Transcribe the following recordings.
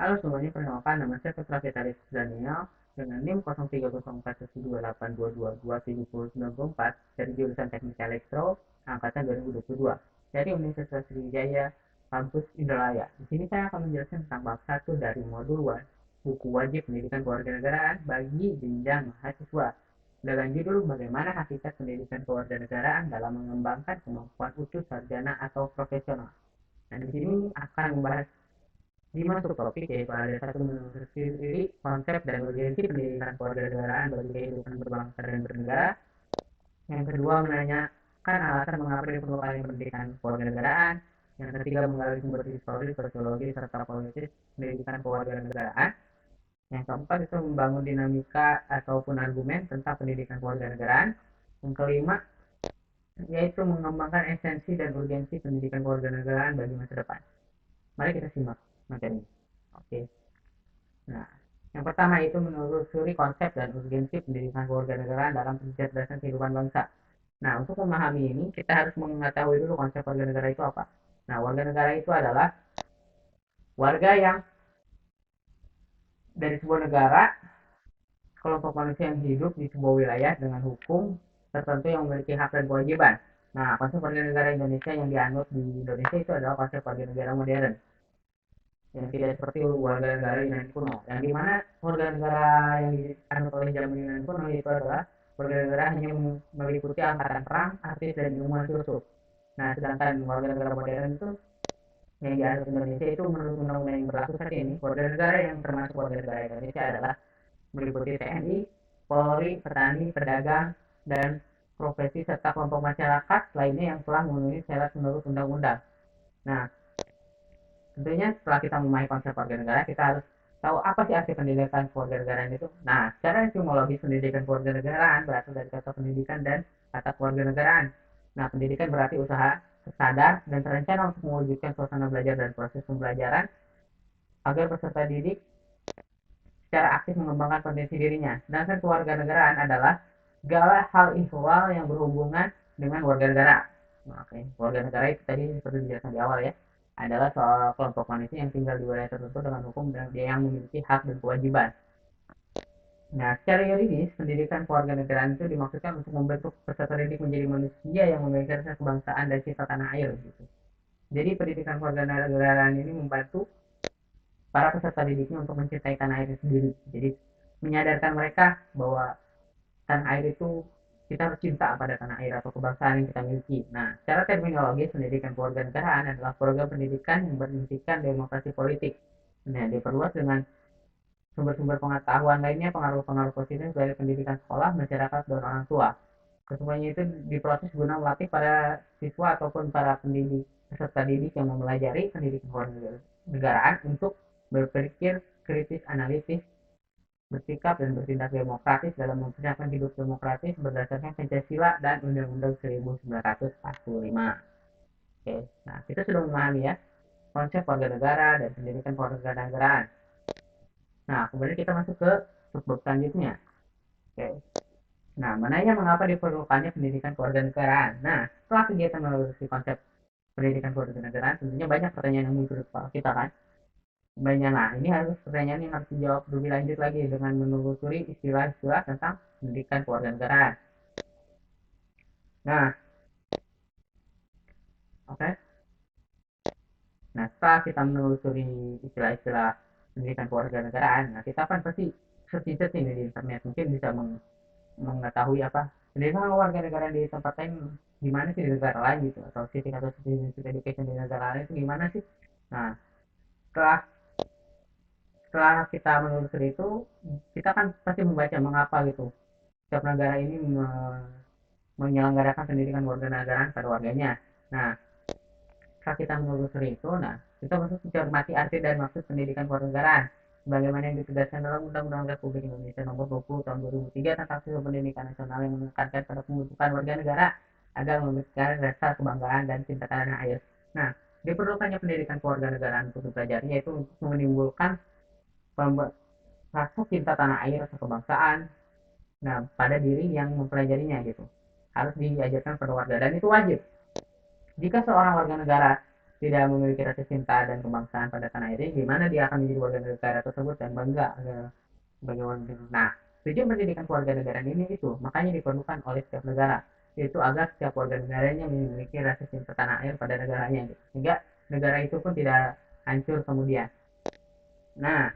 Halo semuanya, perkenalkan nama saya Putra Vitalis Daniel dengan NIM 03041282227094 dari jurusan Teknik Elektro angkatan 2022 dari Universitas Sriwijaya Kampus Indralaya. Di sini saya akan menjelaskan tentang bab 1 dari modul 1, buku wajib pendidikan kewarganegaraan bagi jenjang mahasiswa. Dengan judul bagaimana hakikat pendidikan kewarganegaraan dalam mengembangkan kemampuan utuh sarjana atau profesional. Nah, di sini akan membahas 5 subtopik, yaitu ada satu menelusuri konsep dan urgensi pendidikan kewarganegaraan bagi kehidupan berbangsa dan bernegara. Yang kedua, menanyakan alasan mengapa diperlukan pendidikan kewarganegaraan. Yang ketiga, menggali sumber historis, sosiologi, serta politis pendidikan kewarganegaraan. Yang keempat, itu membangun dinamika ataupun argumen tentang pendidikan kewarganegaraan. Yang kelima, yaitu mengembangkan esensi dan urgensi pendidikan kewarganegaraan bagi masa depan. Mari kita simak materi. Oke. Nah, yang pertama itu menelusuri konsep dan urgensi pendidikan kewarganegaraan dalam kecerdasan kehidupan bangsa. Nah, untuk memahami ini, kita harus mengetahui dulu konsep warga negara itu apa. Nah, warga negara itu adalah warga yang dari sebuah negara, kelompok manusia yang hidup di sebuah wilayah dengan hukum tertentu yang memiliki hak dan kewajiban. Nah, konsep warga negara Indonesia yang dianut di Indonesia itu adalah konsep warga negara modern, yang tidak seperti warga negara Yunani kuno, yang dimana warga negara yang dianut oleh zaman Yunani kuno itu adalah warga negara hanya meliputi angkatan perang, artis, dan ilmuwan filsuf. Nah, sedangkan warga negara modern itu yang dianut Indonesia itu menurut undang-undang yang berlaku saat ini, warga negara yang termasuk warga negara Indonesia adalah meliputi TNI, Polri, petani, pedagang, dan profesi serta kelompok masyarakat lainnya yang telah memenuhi syarat menurut undang-undang. Nah, tentunya setelah kita memahami konsep warga negara, kita harus tahu apa sih arti pendidikan kewarganegaraan itu. Nah, secara etimologis pendidikan kewarganegaraan berasal dari kata pendidikan dan kata kewarganegaraan. Nah, pendidikan berarti usaha sadar dan terencana untuk mewujudkan suasana belajar dan proses pembelajaran agar peserta didik secara aktif mengembangkan potensi dirinya. Sedangkan kewarganegaraan adalah segala hal ihwal yang berhubungan dengan warga negara. Oke, warga negara itu tadi seperti dijelaskan di awal ya, adalah soal kelompok manusia yang tinggal di wilayah tertentu dengan hukum dan dia yang memiliki hak dan kewajiban. Nah, secara yuridis, pendidikan kewarganegaraan itu dimaksudkan untuk membentuk peserta didik menjadi manusia yang memiliki rasa kebangsaan dan cinta tanah air. Gitu. Jadi, pendidikan kewarganegaraan ini membantu para peserta didiknya untuk mencintai tanah air sendiri. Jadi, menyadarkan mereka bahwa tanah air itu kita harus cinta pada tanah air atau kebangsaan yang kita miliki. Nah, secara terminologis, pendidikan kewarganegaraan adalah program pendidikan yang berintikan demokrasi politik. Nah, diperluas dengan sumber-sumber pengetahuan lainnya, pengaruh-pengaruh positif dari pendidikan sekolah, masyarakat, dan orang tua. Kesemuanya itu diproses guna melatih para siswa ataupun para pendidik peserta didik yang mempelajari pendidikan kewarganegaraan untuk berpikir kritis, analitis, bersikap dan bertindak demokratis dalam mempersiapkan hidup demokratis berdasarkan Pancasila dan Undang-Undang 1945. Oke, nah kita sudah memahami ya konsep warga negara dan pendidikan kewarganegaraan. Nah, kemudian kita masuk ke subbab selanjutnya. Oke. Nah, menanya mengapa diperlukannya pendidikan kewarganegaraan. Nah, setelah kegiatan melalui konsep pendidikan kewarganegaraan, tentunya banyak pertanyaan yang muncul di kepala kita kan. Banyak. Nah, ini harus pertanyaan yang harus dijawab lebih lanjut lagi dengan menelusuri istilah-istilah tentang pendidikan kewarganegaraan. Nah, oke. Okay. Nah, setelah kita menelusuri istilah-istilah pendidikan kewarganegaraan, nah kita kan pasti searching di internet mungkin bisa mengetahui apa pendidikan kewarganegaraan di tempat lain gimana sih di negara lain gitu, atau civic atau citizenship education di negara lain itu gimana sih. Nah, setelah setelah kita menelusuri itu, kita kan pasti membaca mengapa gitu setiap negara ini menyelenggarakan pendidikan kewarganegaraan pada warganya. Nah, setelah kita menelusuri itu, nah kita harus mencermati arti dan maksud pendidikan kewarganegaraan sebagaimana yang ditegaskan dalam Undang-Undang Republik Indonesia Nomor 20 Tahun 2003 tentang Sistem Pendidikan Nasional yang menekankan pada pembentukan warga negara agar memberikan rasa kebanggaan dan cinta tanah air. Nah, diperlukannya pendidikan kewarganegaraan untuk dipelajari yaitu untuk menimbulkan rasa cinta tanah air atau kebangsaan. Nah, pada diri yang mempelajarinya gitu harus diajarkan pada warga dan itu wajib. Jika seorang warga negara tidak memiliki rasa cinta dan kebangsaan pada tanah airnya, gimana dia akan menjadi warga negara tersebut dan bangga sebagai warga negara. Nah, tujuan pendidikan keluarga negaraan ini itu makanya diperlukan oleh setiap negara, yaitu agar setiap warga negaranya memiliki rasa cinta tanah air pada negaranya, gitu. Sehingga negara itu pun tidak hancur kemudian. Nah,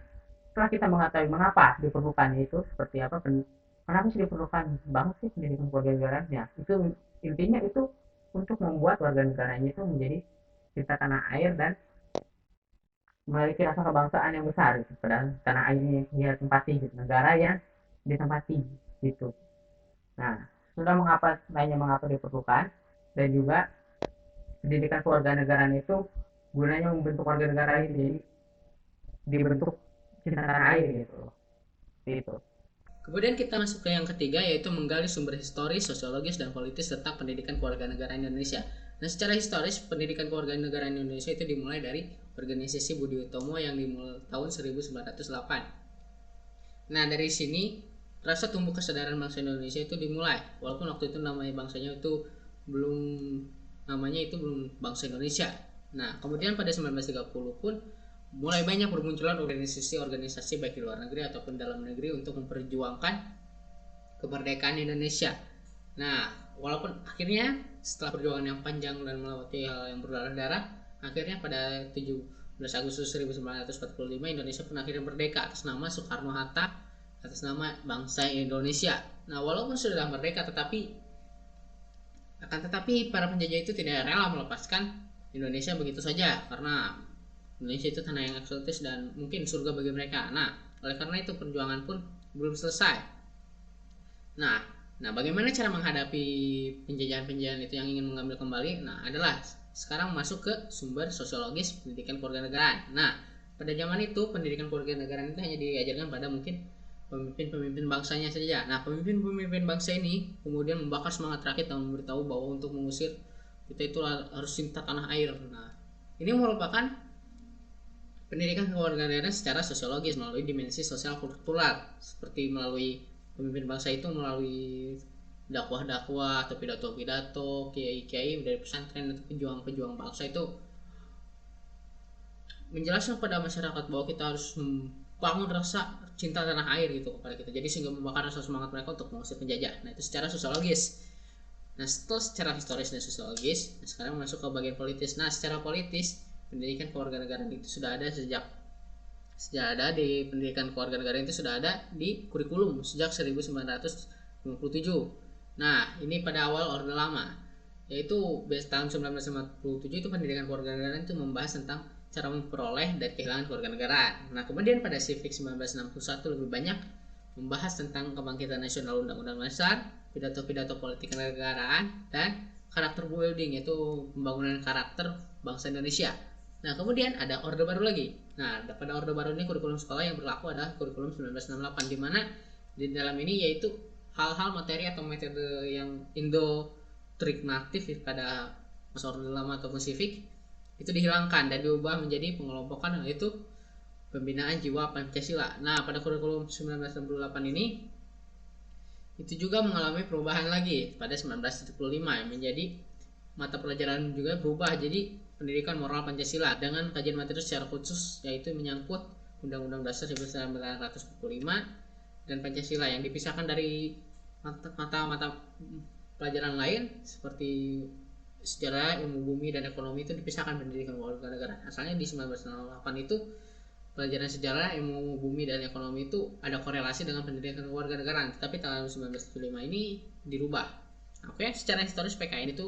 setelah kita mengetahui mengapa diperlukannya itu seperti apa, kenapa sih diperlukan banget sih pendidikan keluarga negaranya, itu intinya itu untuk membuat warga negaranya itu menjadi cinta tanah air dan memiliki rasa kebangsaan yang besar gitu, pada tanah air yang dia tempati gitu, negara yang ditempati gitu. Nah, sudah mengapa diperlukan, dan juga pendidikan keluarga negaraan itu gunanya membentuk warga negara ini jadi dibentuk cinta tanah air gitu loh. Itu. Kemudian kita masuk ke yang ketiga, yaitu menggali sumber historis, sosiologis, dan politis tentang pendidikan kewarganegaraan Indonesia. Nah, secara historis, pendidikan kewarganegaraan Indonesia itu dimulai dari organisasi Budi Utomo yang dimulai tahun 1908. Nah, dari sini rasa tumbuh kesadaran bangsa Indonesia itu dimulai. Walaupun waktu itu namanya bangsanya itu belum belum bangsa Indonesia. Nah, kemudian pada 1930 pun mulai banyak bermunculan organisasi-organisasi baik di luar negeri ataupun dalam negeri untuk memperjuangkan kemerdekaan Indonesia. Nah, walaupun akhirnya setelah perjuangan yang panjang dan melewati hal yang berdarah-darah, akhirnya pada 17 Agustus 1945 Indonesia pun akhirnya merdeka atas nama Soekarno-Hatta, atas nama bangsa Indonesia. Nah, walaupun sudah merdeka tetapi para penjajah itu tidak rela melepaskan Indonesia begitu saja, karena Indonesia itu tanah yang eksotis dan mungkin surga bagi mereka. Nah, oleh karena itu perjuangan pun belum selesai. Nah, bagaimana cara menghadapi penjajahan-penjajahan itu yang ingin mengambil kembali? Nah, adalah sekarang masuk ke sumber sosiologis pendidikan kewarganegaraan. Nah, pada zaman itu pendidikan kewarganegaraan itu hanya diajarkan pada mungkin pemimpin-pemimpin bangsanya saja. Nah, pemimpin-pemimpin bangsa ini kemudian membakar semangat rakyat dan memberitahu bahwa untuk mengusir kita itu harus cinta tanah air. Nah, ini merupakan pendidikan kewarganegaraan secara sosiologis melalui dimensi sosial kultural, seperti melalui pemimpin bangsa itu melalui dakwah-dakwah atau pidato-pidato kiai-kiai dari pesantren atau pejuang-pejuang bangsa itu menjelaskan kepada masyarakat bahwa kita harus membangun rasa cinta tanah air gitu kepada kita, jadi sehingga membakar rasa semangat mereka untuk mengusir penjajah. Nah, itu secara sosiologis. Nah, setelah secara historis dan sosiologis, nah sekarang masuk ke bagian politis. Nah, secara politis pendidikan kewarganegaraan itu sudah ada di pendidikan kewarganegaraan itu sudah ada di kurikulum sejak 1957. Nah, ini pada awal Orde Lama, yaitu tahun 1957 itu pendidikan kewarganegaraan itu membahas tentang cara memperoleh dan kehilangan kewarganegaraan. Nah, kemudian pada Civic 1961 lebih banyak membahas tentang kebangkitan nasional, undang-undang dasar, pidato-pidato politik kenegaraan, dan karakter building, yaitu pembangunan karakter bangsa Indonesia. Nah, kemudian ada orde baru lagi. Nah, pada orde baru ini kurikulum sekolah yang berlaku adalah kurikulum 1968, di mana di dalam ini yaitu hal-hal materi atau metode yang indoktrinatif pada masa orde lama ataupun Civic itu dihilangkan dan diubah menjadi pengelompokan, yaitu pembinaan jiwa Pancasila. Nah, pada kurikulum 1968 ini itu juga mengalami perubahan lagi pada 1975 yang menjadi mata pelajaran juga berubah jadi pendidikan moral Pancasila dengan kajian materi secara khusus, yaitu menyangkut Undang-Undang Dasar 1945 dan Pancasila yang dipisahkan dari mata pelajaran lain seperti sejarah, ilmu bumi, dan ekonomi itu dipisahkan pendidikan warga negara. Asalnya di 1908 itu pelajaran sejarah, ilmu bumi, dan ekonomi itu ada korelasi dengan pendidikan warga negara, tetapi tahun 1975 ini dirubah. Oke, secara historis PKN itu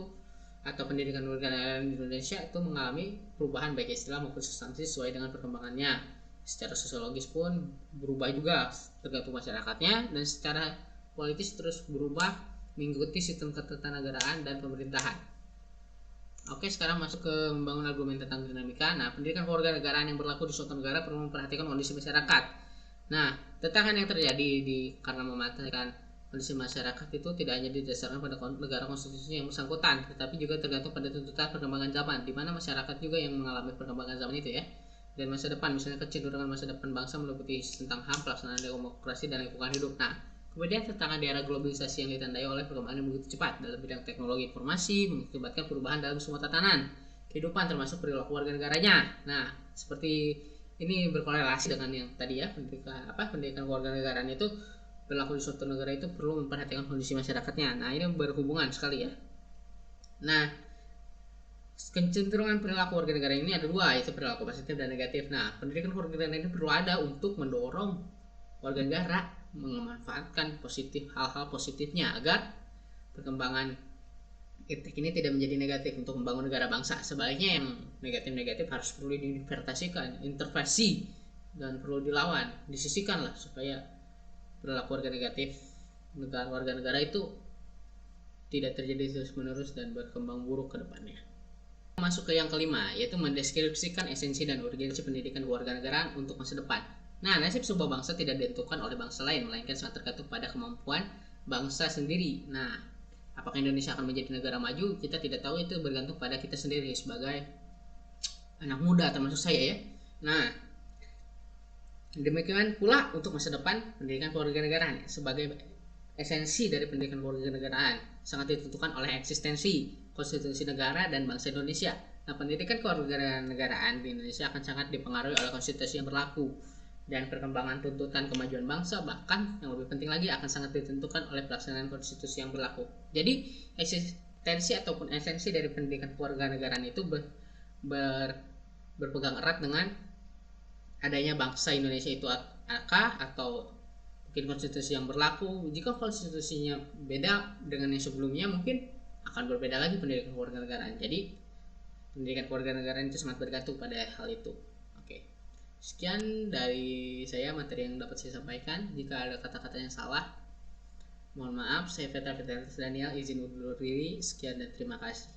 atau pendidikan warga negara di Indonesia itu mengalami perubahan baik istilah maupun substansi sesuai dengan perkembangannya. Secara sosiologis pun berubah juga tergantung masyarakatnya, dan secara politis terus berubah mengikuti sistem ketatanegaraan dan pemerintahan. Oke, sekarang masuk ke membangun argumen tentang dinamika. Nah, pendidikan kewarganegaraan yang berlaku di suatu negara perlu memperhatikan kondisi masyarakat. Nah, tantangan yang terjadi karena mematahkan kondisi masyarakat itu tidak hanya didasarkan pada negara konstitusi yang bersangkutan, tetapi juga tergantung pada tuntutan perkembangan zaman, di mana masyarakat juga yang mengalami perkembangan zaman itu ya. Dan masa depan, misalnya kecenderungan masa depan bangsa meliputi tentang HAM, pelaksanaan demokrasi, dan lingkungan hidup. Nah, kemudian tantangan di era globalisasi yang ditandai oleh perkembangan yang begitu cepat dalam bidang teknologi informasi mengakibatkan perubahan dalam semua tatanan. kehidupan termasuk perilaku warga negaranya. Nah, seperti ini berkorelasi dengan yang tadi ya, pendidikan warga negaraan itu perilaku di suatu negara itu perlu memperhatikan kondisi masyarakatnya. Nah, ini berhubungan sekali ya. Nah, kecenderungan perilaku warga negara ini ada dua, yaitu perilaku positif dan negatif. Nah, pendidikan warga negara ini perlu ada untuk mendorong warga negara memanfaatkan hal-hal positifnya agar perkembangan iptek ini tidak menjadi negatif untuk membangun negara bangsa. Sebaliknya yang negatif-negatif harus perlu diintervensikan, intervensi, dan perlu dilawan, disisihkan lah supaya perilaku warga negara itu tidak terjadi terus menerus dan berkembang buruk ke depannya. Masuk ke yang kelima, yaitu mendeskripsikan esensi dan urgensi pendidikan kewarganegaraan untuk masa depan. Nah, nasib sebuah bangsa tidak ditentukan oleh bangsa lain, melainkan sangat tergantung pada kemampuan bangsa sendiri. Nah, apakah Indonesia akan menjadi negara maju? Kita tidak tahu, itu bergantung pada kita sendiri sebagai anak muda, termasuk saya ya. Nah, demikian pula untuk masa depan pendidikan kewarganegaraan sebagai esensi dari pendidikan kewarganegaraan sangat ditentukan oleh eksistensi konstitusi negara dan bangsa Indonesia. Nah, pendidikan kewarganegaraan di Indonesia akan sangat dipengaruhi oleh konstitusi yang berlaku dan perkembangan tuntutan kemajuan bangsa, bahkan yang lebih penting lagi akan sangat ditentukan oleh pelaksanaan konstitusi yang berlaku. Jadi eksistensi ataupun esensi dari pendidikan kewarganegaraan itu berpegang erat dengan adanya bangsa Indonesia itu atau mungkin konstitusi yang berlaku. Jika konstitusinya beda dengan yang sebelumnya, mungkin akan berbeda lagi pendidikan kewarganegaraan. Jadi pendidikan kewarganegaraan itu sangat bergantung pada hal itu. Oke, sekian dari saya materi yang dapat saya sampaikan. Jika ada kata-kata yang salah, mohon maaf. Saya Petra Daniel, izin undur diri. Sekian dan terima kasih.